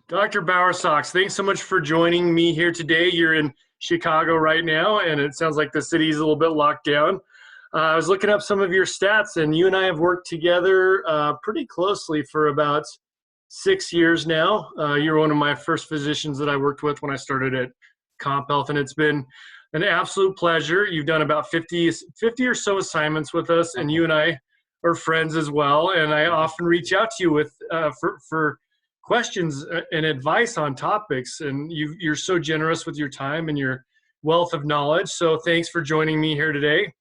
Dr. Bowersox, thanks so much for joining me here today. You're in Chicago right now, and it sounds like the city's a little bit locked down. I was looking up some of your stats, and you and I have worked together pretty closely for about 6 years now. You were one of my first physicians that I worked with when I started at Comp Health, and it's been an absolute pleasure. You've done about 50 or so assignments with us, and you and I are friends as well. And I often reach out to you with for questions and advice on topics, and you're so generous with your time and your wealth of knowledge. So thanks for joining me here today.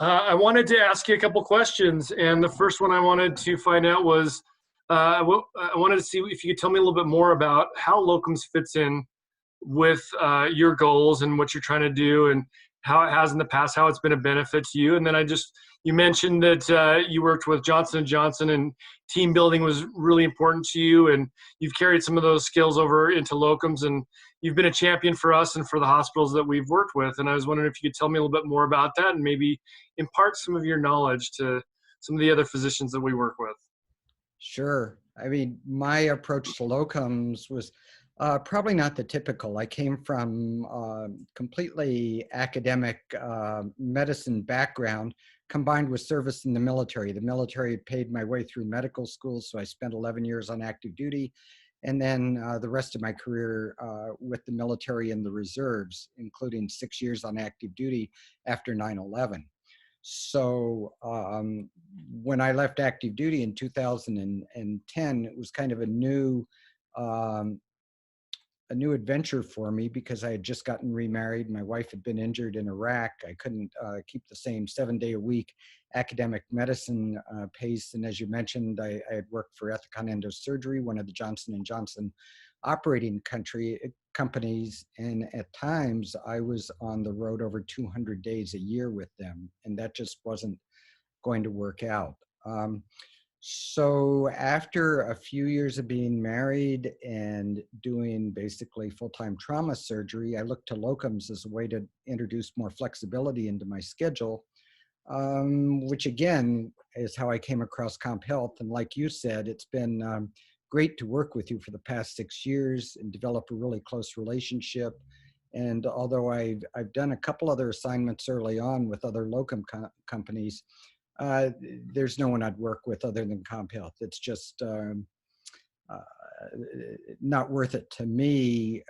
I wanted to ask you a couple questions, and the first one I wanted to find out was, I wanted to see if you could tell me a little bit more about how locums fits in with your goals and what you're trying to do, and how it has in the past, how it's been a benefit to you. And then you mentioned that you worked with Johnson & Johnson, and team building was really important to you, and you've carried some of those skills over into locums, and you've been a champion for us and for the hospitals that we've worked with. And I was wondering if you could tell me a little bit more about that and maybe impart some of your knowledge to some of the other physicians that we work with. Sure. I mean, my approach to locums was probably not the typical. I came from completely academic medicine background combined with service in the military. The military paid my way through medical school, so I spent 11 years on active duty, and then the rest of my career with the military and the reserves, including 6 years on active duty after 9/11. So when I left active duty in 2010, it was kind of a new adventure for me because I had just gotten remarried. My wife had been injured in Iraq. I couldn't keep the same 7-day-a-week academic medicine pace. And as you mentioned, I had worked for Ethicon Endosurgery, one of the Johnson & Johnson operating companies. And at times I was on the road over 200 days a year with them. And that just wasn't going to work out. So after a few years of being married and doing basically full-time trauma surgery, I looked to locums as a way to introduce more flexibility into my schedule, which again is how I came across Comp Health. And like you said, it's been great to work with you for the past 6 years and develop a really close relationship. And although I've done a couple other assignments early on with other locum companies, there's no one I'd work with other than Comp Health. It's just not worth it to me.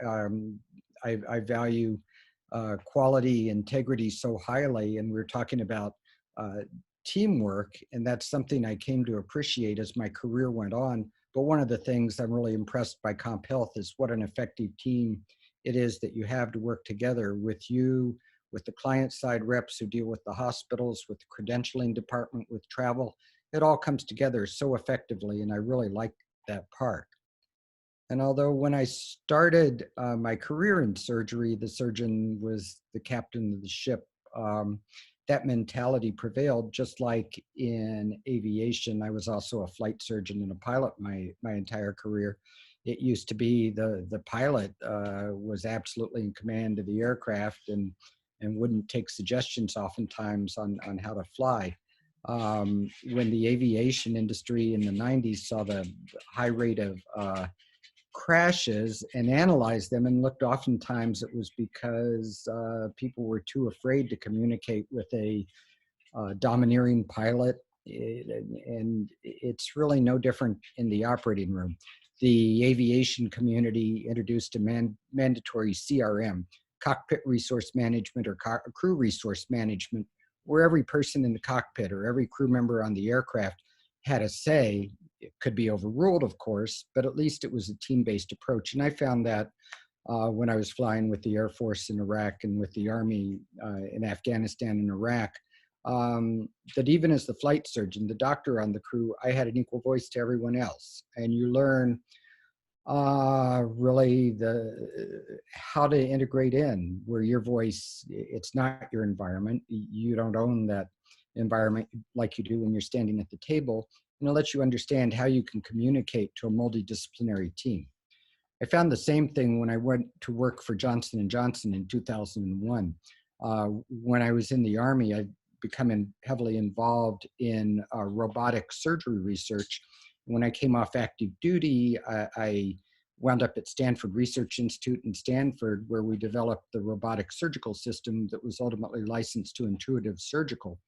I value quality, integrity so highly, and we're talking about teamwork, and that's something I came to appreciate as my career went on. But one of the things I'm really impressed by Comp Health is what an effective team it is that you have to work together with you, with the client side reps who deal with the hospitals, with the credentialing department, with travel. It all comes together so effectively, and I really like that part. And although when I started my career in surgery, the surgeon was the captain of the ship, that mentality prevailed. Just like in aviation, I was also a flight surgeon and a pilot my entire career. It used to be the pilot was absolutely in command of the aircraft and wouldn't take suggestions oftentimes on how to fly. When the aviation industry in the 90s saw the high rate of crashes and analyzed them and looked, oftentimes it was because people were too afraid to communicate with a domineering pilot. And it's really no different in the operating room. The aviation community introduced a mandatory CRM, cockpit resource management, or crew resource management, where every person in the cockpit or every crew member on the aircraft had a say. It could be overruled, of course, but at least it was a team-based approach. And I found that when I was flying with the Air Force in Iraq and with the Army in Afghanistan and Iraq, that even as the flight surgeon, the doctor on the crew, I had an equal voice to everyone else. And you learn really how to integrate in where your voice, it's not your environment. You don't own that environment like you do when you're standing at the table, and it lets you understand how you can communicate to a multidisciplinary team. I found the same thing when I went to work for Johnson & Johnson in 2001. When I was in the Army, I'd become heavily involved in robotic surgery research. When I came off active duty, I wound up at Stanford Research Institute in Stanford, where we developed the robotic surgical system that was ultimately licensed to Intuitive Surgical.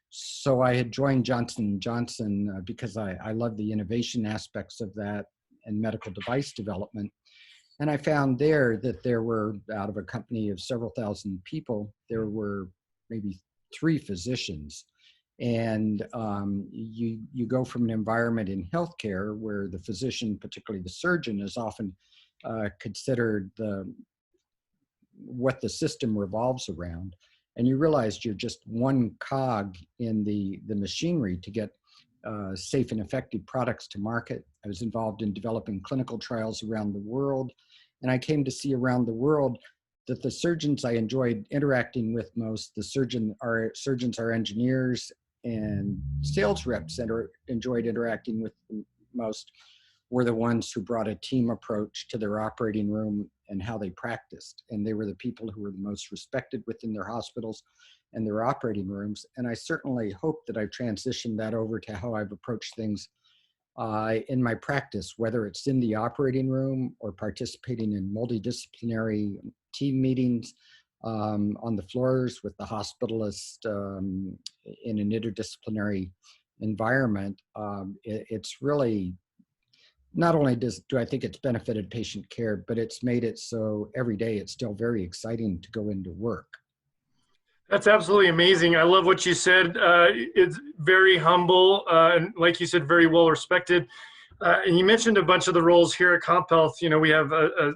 So I had joined Johnson & Johnson because I love the innovation aspects of that and medical device development. And I found there that there were, out of a company of several thousand people, there were maybe 3 physicians. And you go from an environment in healthcare where the physician, particularly the surgeon, is often considered what the system revolves around. And you realize you're just one cog in the machinery to get safe and effective products to market. I was involved in developing clinical trials around the world. And I came to see around the world that the surgeons I enjoyed interacting with most, surgeons are engineers, and sales reps that enjoyed interacting with the most were the ones who brought a team approach to their operating room and how they practiced. And they were the people who were the most respected within their hospitals and their operating rooms. And I certainly hope that I've transitioned that over to how I've approached things in my practice, whether it's in the operating room or participating in multidisciplinary team meetings on the floors with the hospitalist in an interdisciplinary environment. It's really, not only do I think it's benefited patient care, but it's made it so every day it's still very exciting to go into work. That's absolutely amazing. I love what you said. It's very humble, and like you said, very well respected. And you mentioned a bunch of the roles here at CompHealth. You know, we have a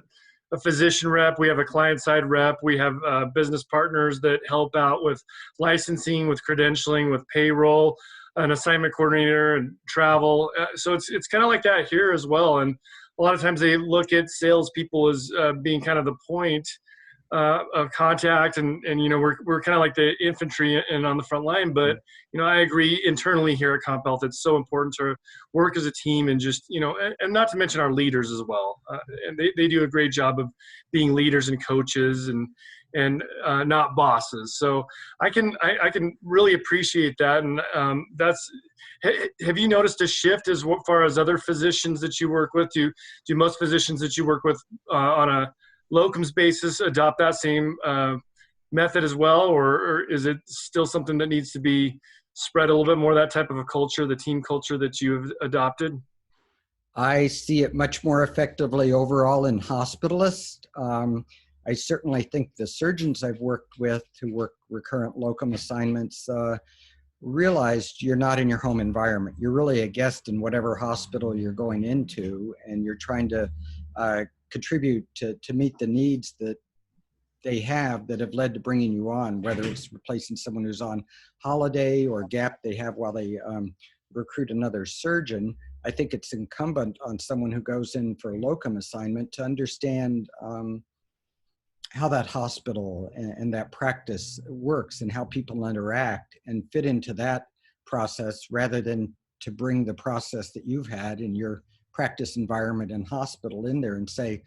physician rep, we have a client side rep, we have business partners that help out with licensing, with credentialing, with payroll, an assignment coordinator, and travel. So it's kind of like that here as well. And a lot of times they look at salespeople as being kind of the point of contact, and you know, we're kind of like the infantry and on the front line. But you know, I agree, internally here at CompHealth, it's so important to work as a team, and just, you know, and not to mention our leaders as well. And they do a great job of being leaders and coaches and not bosses. So I can really appreciate that. And have you noticed a shift as far as other physicians that you work with? Do most physicians that you work with on a locums basis adopt that same method as well, or is it still something that needs to be spread a little bit more, that type of a culture, the team culture that you've adopted? I see it much more effectively overall in hospitalists. I certainly think the surgeons I've worked with who work recurrent locum assignments realized you're not in your home environment. You're really a guest in whatever hospital you're going into, and you're trying to contribute to meet the needs that they have that have led to bringing you on, whether it's replacing someone who's on holiday or gap they have while they recruit another surgeon. I think it's incumbent on someone who goes in for a locum assignment to understand how that hospital and that practice works and how people interact and fit into that process, rather than to bring the process that you've had in your practice environment and hospital in there and say,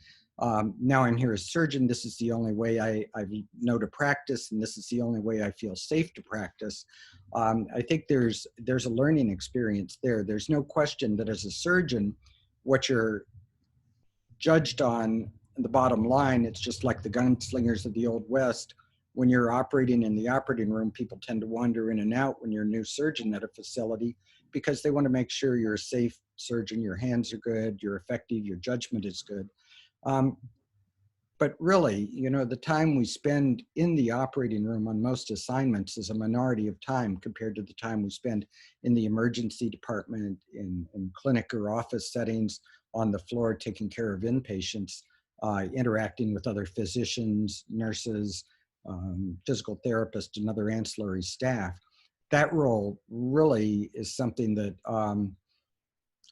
now I'm here as surgeon, this is the only way I know to practice, and this is the only way I feel safe to practice. I think there's a learning experience there. There's no question that as a surgeon, what you're judged on, the bottom line, it's just like the gunslingers of the Old West. When you're operating in the operating room, people tend to wander in and out when you're a new surgeon at a facility, because they want to make sure you're a safe surgeon, your hands are good, you're effective, your judgment is good. But really, you know, the time we spend in the operating room on most assignments is a minority of time compared to the time we spend in the emergency department, in clinic or office settings, on the floor taking care of inpatients, interacting with other physicians, nurses, physical therapists, and other ancillary staff. That role really is something that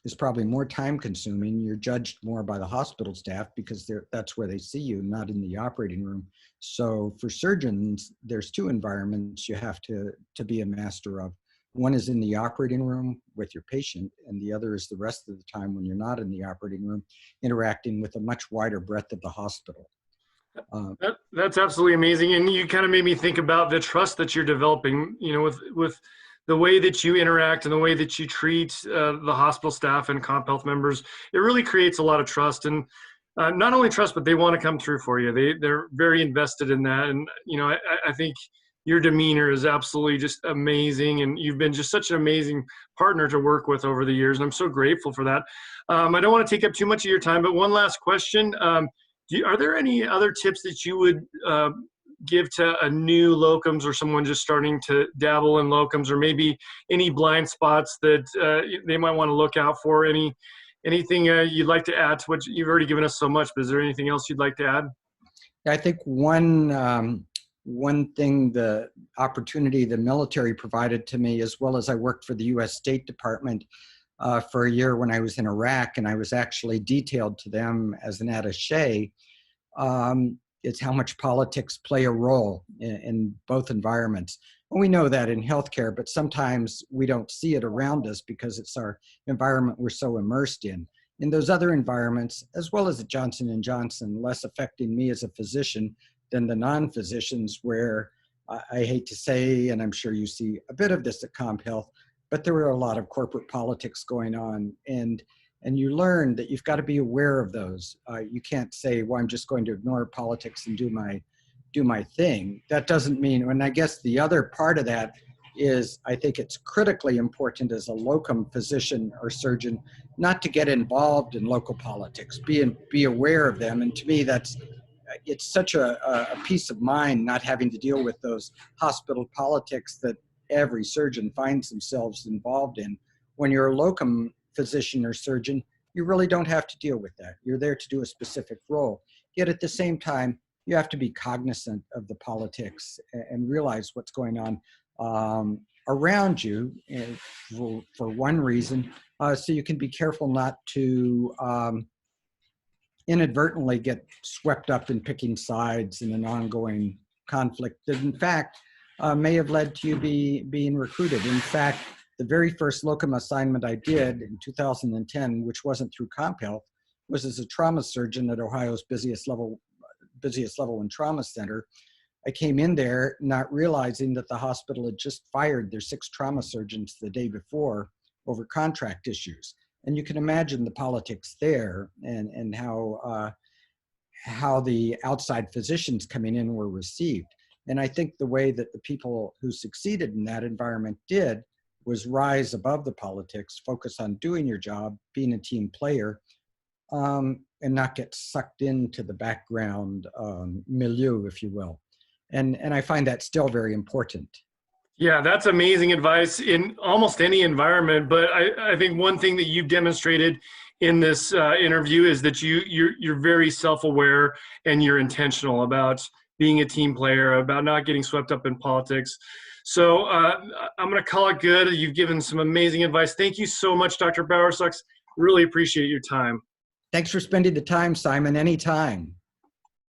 is probably more time consuming. You're judged more by the hospital staff because that's where they see you, not in the operating room. So for surgeons, there's 2 environments you have to be a master of. One is in the operating room with your patient, and the other is the rest of the time when you're not in the operating room, interacting with a much wider breadth of the hospital. That's absolutely amazing. And you kind of made me think about the trust that you're developing, you know, with the way that you interact and the way that you treat the hospital staff and Comp Health members, it really creates a lot of trust. And not only trust, but they want to come through for you. They're very invested in that. And, I think your demeanor is absolutely just amazing. And you've been just such an amazing partner to work with over the years. And I'm so grateful for that. I don't want to take up too much of your time, but one last question. Are there any other tips that you would give to a new locums or someone just starting to dabble in locums, or maybe any blind spots that they might want to look out for? Anything you'd like to add to what you've already given us so much, but is there anything else you'd like to add? I think one thing, the opportunity the military provided to me, as well as I worked for the U.S. State Department for a year when I was in Iraq, and I was actually detailed to them as an attaché, it's how much politics play a role in both environments. And we know that in healthcare, but sometimes we don't see it around us because it's our environment we're so immersed in. In those other environments, as well as at Johnson & Johnson, less affecting me as a physician than the non-physicians, where I hate to say, and I'm sure you see a bit of this at Comp Health, but there were a lot of corporate politics going on. And you learn that you've got to be aware of those. You can't say, well, I'm just going to ignore politics and do my thing. That doesn't mean, and I guess the other part of that is, I think it's critically important as a locum physician or surgeon not to get involved in local politics, be aware of them. And to me, it's such a peace of mind not having to deal with those hospital politics that every surgeon finds themselves involved in. When you're a locum physician or surgeon, you really don't have to deal with that. You're there to do a specific role. Yet at the same time, you have to be cognizant of the politics and realize what's going on around you, for one reason, so you can be careful not to inadvertently get swept up in picking sides in an ongoing conflict that in fact may have led to you being recruited. In fact, the very first locum assignment I did in 2010, which wasn't through Comp Health, was as a trauma surgeon at Ohio's busiest level and trauma center. I came in there not realizing that the hospital had just fired their 6 trauma surgeons the day before over contract issues. And you can imagine the politics there and how the outside physicians coming in were received. And I think the way that the people who succeeded in that environment did was rise above the politics, focus on doing your job, being a team player, and not get sucked into the background milieu, if you will. And I find that still very important. Yeah, that's amazing advice in almost any environment. But I think one thing that you've demonstrated in this interview is that you're very self-aware and you're intentional about being a team player, about not getting swept up in politics. So I'm going to call it good. You've given some amazing advice. Thank you so much, Dr. Bowersox. Really appreciate your time. Thanks for spending the time, Simon. Anytime.